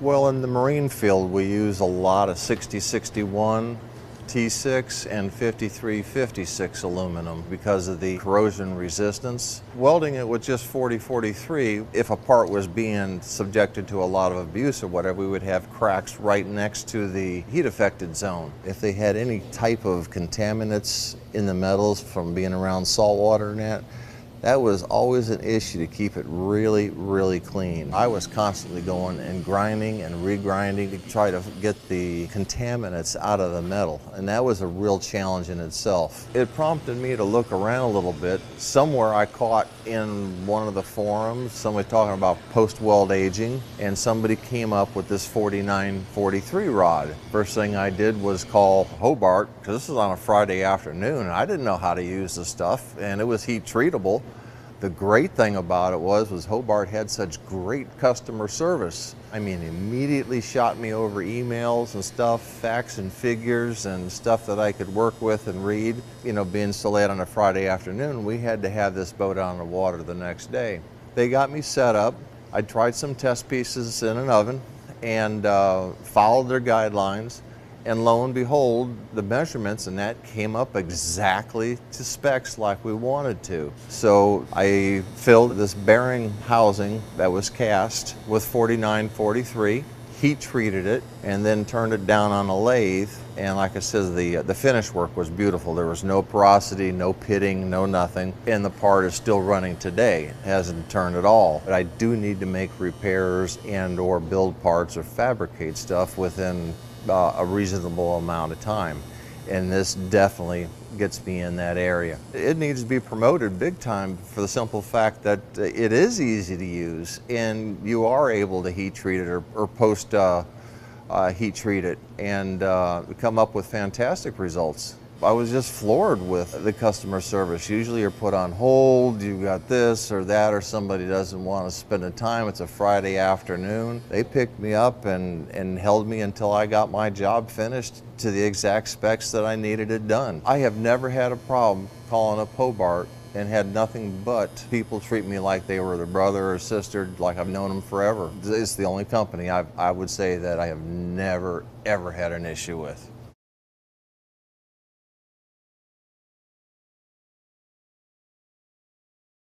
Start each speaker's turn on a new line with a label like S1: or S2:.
S1: Well, in the marine field, we use a lot of 6061 T6 and 5356 aluminum because of the corrosion resistance. Welding it with just 4043, if a part was being subjected to a lot of abuse or whatever, we would have cracks right next to the heat affected zone. If they had any type of contaminants in the metals from being around salt water and that was always an issue to keep it really, really clean. I was constantly going and grinding and regrinding to try to get the contaminants out of the metal, and that was a real challenge in itself. It prompted me to look around a little bit. Somewhere I caught in one of the forums somebody talking about post-weld aging, and somebody came up with this 4943 rod. First thing I did was call Hobart, because this was on a Friday afternoon, and I didn't know how to use the stuff, and it was heat treatable. The great thing about it was Hobart had such great customer service. I mean, immediately shot me over emails and stuff, facts and figures and stuff that I could work with and read. You know, being so late on a Friday afternoon, we had to have this boat out on the water the next day. They got me set up. I tried some test pieces in an oven and followed their guidelines. And lo and behold, the measurements and that came up exactly to specs like we wanted to. So I filled this bearing housing that was cast with 4943, heat treated it, and then turned it down on a lathe. And like I said, the finish work was beautiful. There was no porosity, no pitting, no nothing. And the part is still running today. It hasn't turned at all. But I do need to make repairs and or build parts or fabricate stuff within a reasonable amount of time, and this definitely gets me in that area. It needs to be promoted big time for the simple fact that it is easy to use and you are able to heat treat it or post heat treat it and come up with fantastic results. I was just floored with the customer service. Usually you're put on hold, you got this or that, or somebody doesn't want to spend the time. It's a Friday afternoon. They picked me up and held me until I got my job finished to the exact specs that I needed it done. I have never had a problem calling up Hobart and had nothing but people treat me like they were their brother or sister, like I've known them forever. It's the only company I would say that I have never, ever had an issue with.